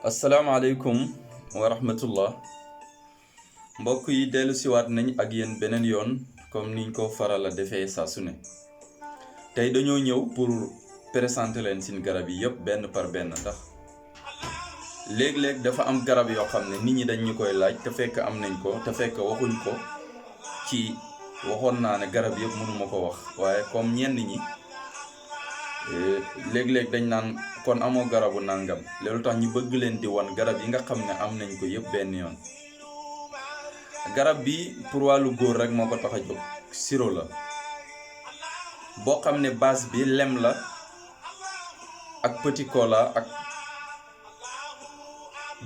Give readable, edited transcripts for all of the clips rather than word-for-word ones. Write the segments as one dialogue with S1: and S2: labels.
S1: asalaamaaleykum wa rahmatullah mbokk yi dellu siwaat nañ ak yéen beneen yoon comme niñ ko faral a defee saa su ne tey dañoo ñëw pour présenter leen seen garab yi yëpp benn par benn ndax léeg-léeg dafa am garab yoo xam ne nit ñi dañ ñu koy laaj te fekk am nañ ko te fekk waxuñ ko ci waxoon naa ne garab yëpp mënuma ko wax waaye comme ñenn ñi léeg-léeg dañ naan kon amoo garabu nangam loolu tax ñu bëgg leen di wan garab yi nga xam ne am nañ ko yëpp benn yoon. garab bi pour wàllu góor rek moo ko tax a jóg sirop la boo xam ne base bi lem la ak petit cola ak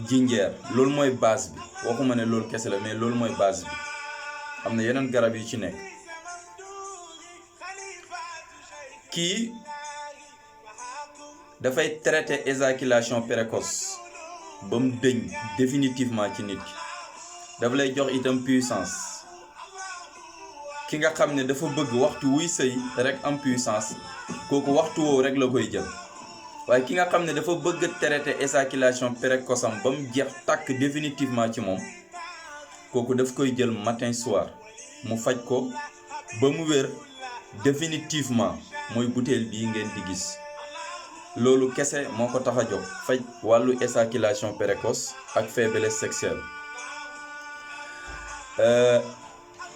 S1: jinjeer loolu mooy base bi waxuma ne loolu kese la mais loolu mooy base bi am na yeneen garab yu ci nekk. kii dafay traiter éjaculation précoce ba mu dëñ définitivement ci nit ki dafa lay jox itam puissance ki nga xam ne dafa bëgg waxtu wuy sëy rek am puissance kooku waxtu woowu rek la koy jël waaye ki nga xam ne dafa bëgg traiter éjaculation précoce am ba mu jeex tàkk définitivement ci moom kooku daf koy jël matin soir mu faj ko ba mu wér définitivement mooy butéel bii ngeen di gis. loolu kese moo ko tax a jóg faj wàllu éjaculation précoce ak faiblesse sexuelle.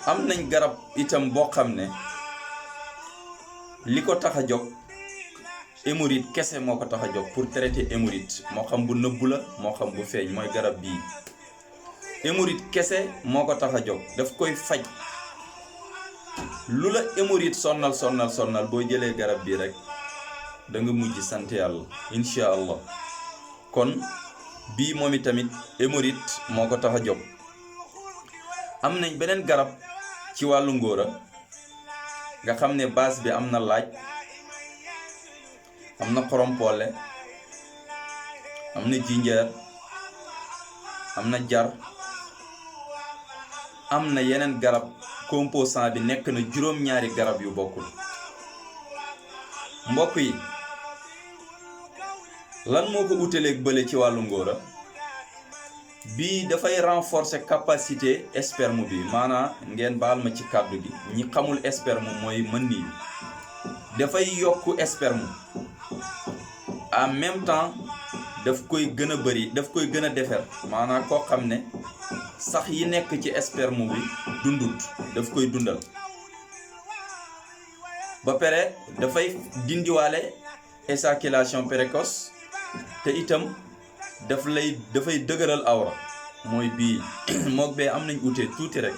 S1: am nañ garab itam boo xam ne li ko tax a jóg hémorroïde kese moo ko tax a jóg pour traiter hémorroïde moo xam bu nëbbu la moo xam bu feeñ mooy garab bii. hémorroïde kese moo ko tax a jóg daf koy faj lu la hémorroïde sonnal boo jëlee garab bii rek da nga mujj sant yàlla incha allah. kon bii moom itamit hémorroïde moo ko tax a jóg. am nañ beneen garab ci wàllu ngóora nga xam ne base bi am na laaj am na xorompolle am na jinjeer am na jar am na yeneen garab composant bi nekk na juróom-ñaari garab yu bokkul. mbokk yi lan moo ko utaleeg bële ci wàllu ngóora bii dafay renforcer capacité sperme bi maanaam ngeen baal ma ci kàddu gi ñi xamul sperme mooy mën niyu dafay yokk sperme en même temps daf koy gën a bëri daf koy gën a defer maanaam koo xam ne sax yi nekk ci sperme bi dundut daf koy dundal ba pare dafay dindiwaale éjaculation précoce te itam dafay dëgëral awra mooy bii mook bee am nañ ute tuuti rek.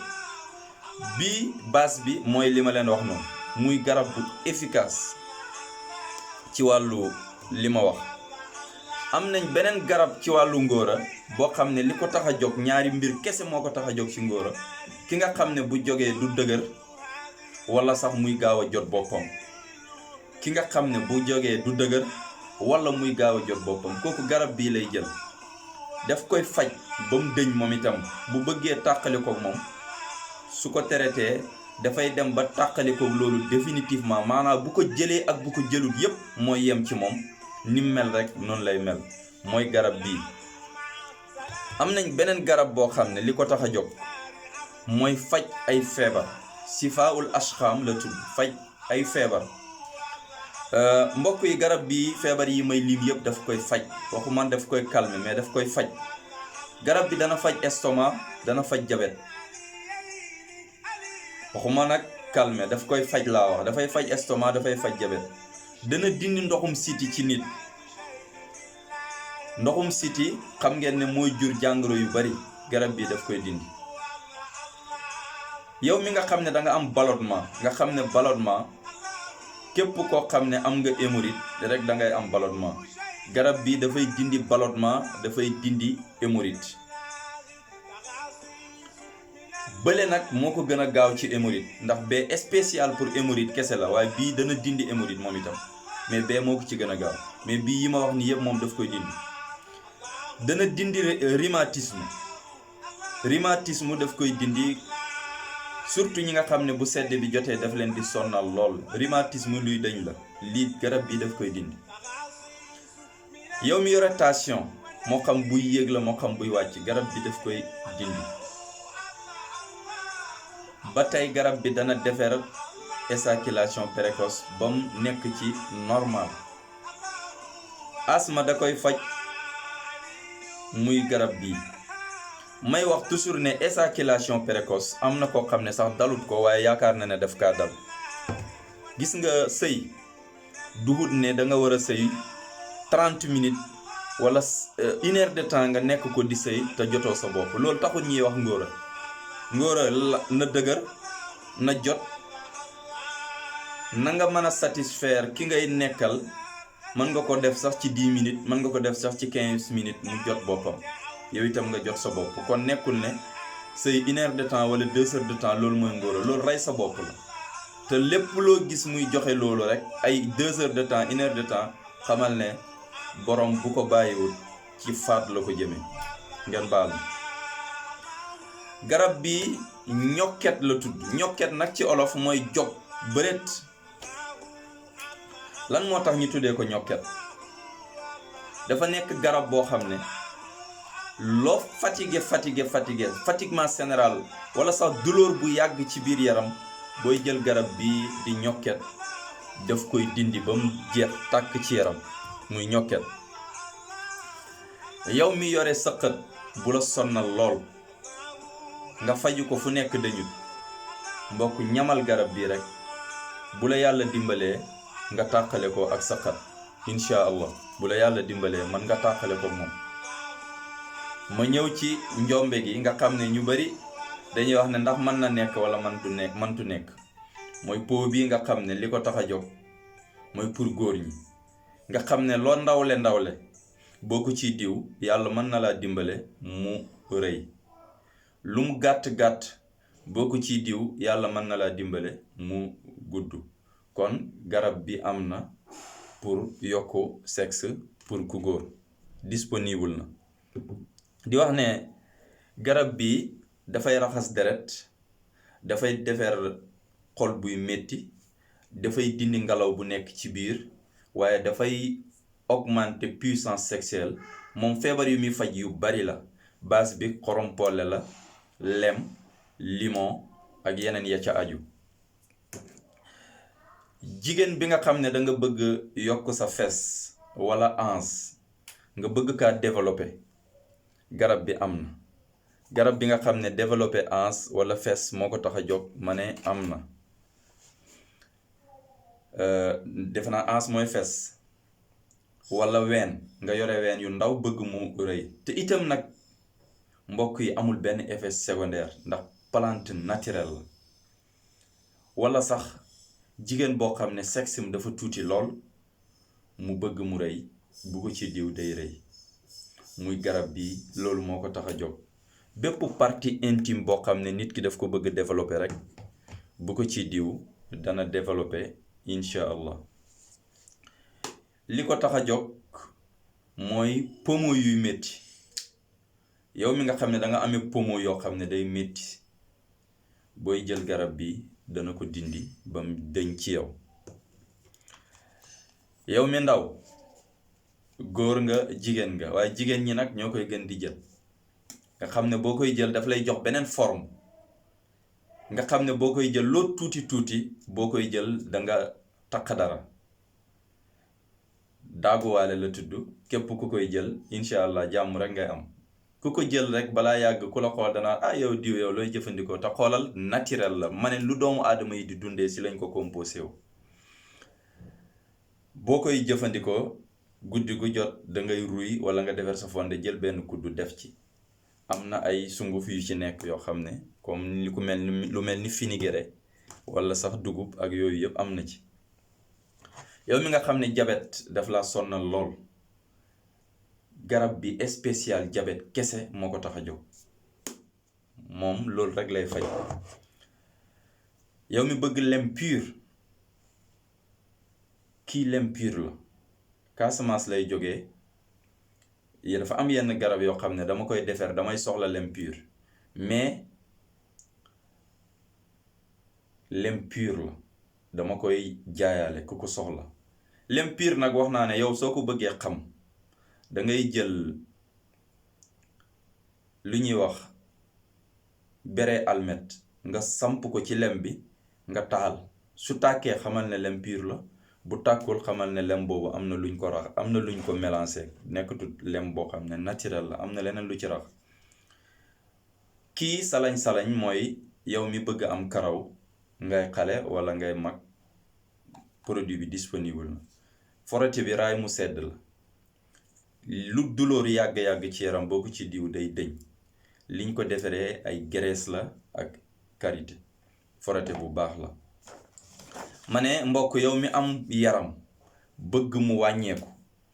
S1: bii base bi mooy li ma leen wax noonu muy garab bu efficace ci wàllu li ma wax. am nañ beneen garab ci wàllu ngóora boo xam ne li ko tax a jóg ñaari mbir kese moo ko tax a jóg ci ngóora ki nga xam ne bu jógee du dëgër wala sax muy gaaw a jot boppam ki nga xam ne bu jógee du dëgër wala muy gaaw a jot boppam kooku garab bii lay jël daf koy faj ba mu dëñ moom itam bu bëggee tàqali ko moom su ko traité dafay dem ba tàqali ko loolu définitivement maanaam bu ko jëlee ak bu ko jëlut yépp mooy yem ci moom ni mu mel rek noonu lay mel mooy garab bii. am nañ beneen garab boo xam ne li ko tax a jóg mooy faj ay feebar sifaul ashxam la tudd faj ay feebar. mbokk yi garab bi feebar yi may lim yëpp daf koy faj waxu man daf koy calmer mais daf koy faj. garab bi dana faj estomac dana faj jabet waxuma nag calmer daf koy faj laa wax dafay faj estomac dafay faj jabet. dana dindi ndoxum siti ci nit ndoxum siti xam ngeen ne mooy jur jàngoro yu bari garab bi daf koy dindi. yow mi nga xam ne da nga am ballonnement nga xam ne ballonnement képp koo xam ne am nga hémorroïde rek da ngay am ballonnement garab bi dafay dindi ballonnement dafay dindi hémorroïde. bële nag moo ko gën a gaaw ci hémorroïde ndax bee spécial pour hémorroïde kese la waaye bii dana dindi hémorroïde moom itam mais bee moo ko ci gën a gaaw mais bii yi ma wax ni yëpp moom daf koy dindi. dana dindi rhumatisme daf koy dindi surtout ñi nga xam ne bu sedd bi jotee daf leen di sonnal lool rhumatisme luy dañ la lii garab bi daf koy dindi. yow mi yore tension moo xam buy yéeg la moo xam buy wàcc garab bi daf koy dindi. ba tey garab bi dana defar éjaculation précoce ba mu nekk ci normal. asma da koy faj muy garab bi. may wax toujours ne éjaculation précoce am na koo xam ne sax dalut ko waaye yaakaar na ne daf kaa dal. gis nga sëy duhut ne da nga war a sëy 30 minutes wala 1 heure de temps nga nekk ko di sëy te jotoo sa bopp. loolu taxul ñuy wax ngóora na dëgër na jot na nga mën a satisfaire ki ngay nekkal. mën nga ko def sax ci 10 minutes mën nga ko def sax ci 15 minutes mu jot boppam yow itam nga jot sa bopp. kon nekkul ne sëy 1 heure de temps wala 2 heures de temps loolu mooy ngóora. loolu rey sa bopp la. te lépp loo gis muy joxe loolu rek ay 2 heures de temps 1 heure de temps xamal ne borom bu ko bàyyiwul ci faat la ko jëme. ngeen baal garab bi ñokket la tudd. ñokket nag ci olof mooy jog bëreet. lan moo tax ñu tuddee ko ñokket? dafa nekk garab boo xam ne loo fatiguement général wala sax douleur bu yàgg ci biir yaram booy jël garab bi di ñokket daf koy dindi ba mu jeex tàkk ci yaram muy ñokket. yow mi yore sëqët bu la sonnal lool nga faju ko fu nekk dañu mbokk ñamal garab bi rek bu la yàlla dimbalee nga tàqale ko ak saqat insha allah. bu la yàlla dimbalee man nga tàqale ko moom. ma ñëw ci njombe gi nga xam ne ñu bari dañuy wax ne ndax mën na nekk wala mëntu nekk. mooy po bii nga xam ne li ko tax a jóg mooy pour góor ñi nga xam ne loo ndawle boo ko ciy diw yàlla mën na laa dimbale mu rëy. lu mu gàtt boo ko ciy diw yàlla mën na laa dimbale mu gudd. kon garab bi am na pour yokku sexe pour ku góor disponible na. di wax ne garab bi dafay raxas deret, dafay defar xol buy metti, dafay dindi ngelaw bu nekk ci biir, waaye dafay augmenter puissance sexuelle. moom feebar yu muy faj yu bari la. base bi xorompole la, lem, limon ak yeneen ya ca aju. jigéen bi nga xam ne da nga bëgg yokk sa fes wala hanche nga bëgg kaa développer garab bi am na. garab bi nga xam ne développer hanche wala fes moo ko tax a jóg ma ne am na. defe naa hanche mooy fes wala ween nga yore ween yu ndaw bëgg mu rëy. te itam nag mbokk yi amul benn effet secondaire ndax plante naturelle la. wala sax jigéen boo xam ne sexam dafa tuuti lool mu bëgg mu rëy bu ko ci diw day rëy. muy garab bi loolu moo ko tax a jóg. bépp partie intime boo xam ne nit ki daf ko bëgg développer rek bu ko ci diw dana développer incha allah. li ko tax a jóg mooy pomo yuy métti. yow mi nga xam ne da nga amee pomo yoo xam ne day métti booy jël garab bi dana ko dindi ba mu dëñ ci yow. yow mi ndaw góor nga jigéen nga waaye jigéen ñi nag ñoo koy gën di jël. nga xam ne boo koy jël daf lay jox beneen forme. nga xam ne boo koy jël loo tuuti boo koy jël da nga takk dara. daaguwaale la tudd. képp ku koy jël incha allah jàmm rek ngay am. ku ko jël rek balaa yàgg ku la xool danaa yow diw yow looy jëfandikoo te xoolal naturel la. ma ne lu doomu aadama yi di dundee si lañ ko composé wu. boo koy jëfandikoo guddi gu jot da ngay ruy wala nga defar sa fonde jël benn kuddu def ci. am na ay sunguf yu ci nekk yoo xam ne comme lu mel ni finigere wala sax dugub ak yooyu yëpp am na ci. yow mi nga xam ne jabet daf la sonnal lool garab bi spécial jabet kese moo ko tax a jóg. moom loolu rek lay faj. yow mi bëgg lem pur, kii lem pur la Casamance lay jógee. dafa am yenn garab yoo xam ne dama koy defar damay soxla lem pur, mais lem pur la dama koy jaayaale ku ko soxla. lem pur nag wax naa ne yow soo ko bëggee xam da ngay jël lu ñuy wax bere almet nga samp ko ci lem bi nga taal su tàkkee xamal ne lem pur la bu tàkkul xamal ne lem boobu am na luñ ko rax am na luñ ko mélangé nekkatut lem boo xam ne naturel la am na leneen lu ci rax. kii salañ-salañ mooy yow mi bëgg am karaw ngay xale wala ngay mag produit bi disponible na. forate bi raay mu sedd la lu douleur yàgg-yàgg ci yaram boo ko ci diw day dëñ liñ ko defaree ay graisse la ak karité forate bu baax la. ma ne mbokk yow mi am yaram bëgg mu wàññeeku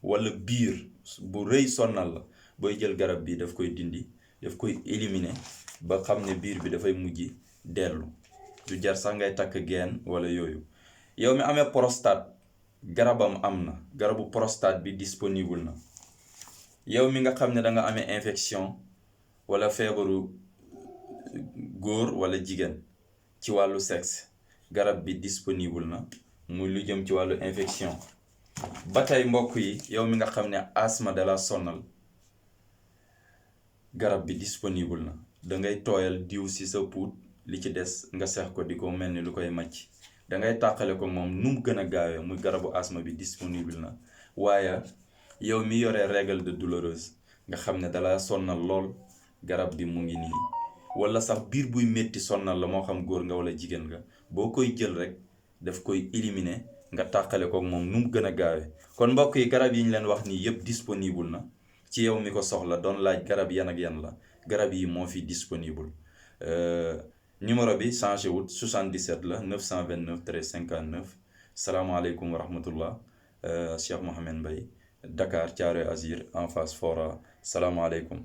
S1: wala biir bu rëy sonnal la booy jël garab bi daf koy dindi daf koy éliminer ba xam ne biir bi dafay mujj dellu du jar sax ngay takk geen wala yooyu. yow mi amee prostate garabam am na garabu prostate bi disponible na. yow mi nga xam ne da nga amee infection wala feebaru góor wala jigéen ci wàllu sexe garab bi disponible na muy lu jëm ci wàllu infection. ba tey mbokk yi yow mi nga xam ne asthme da la sonal garab bi disponible na da ngay tooyal diw ci sa puut li ci des nga seex ko di ko mel ni lu koy màcc da ngay tàqale ko moom nu mu gën a gaawee muy garabu asthme bi disponible na. waaye yow mi yore règle de douloureuse nga xam ne dala sonnal lool garab bi mu ngi nii wala sax biir buy métti sonnal la moo xam góor nga wala jigéen nga boo koy jël rek daf koy éliminer nga tàqale ko moom nu mu gën a gaawee. kon mbokk yi garab yi ñu leen wax nii yëpp disponible na ci yow mi ko soxla doon laaj garab yan ak yan la garab yi moo fi disponible. numéro bi changé wut 77 la 929 13 59 salaamaaleykum wa rahmatullah. Cheikh Mohamed Mbaye Dakar Thiaroye Azur en face Fora salaamaaleykum.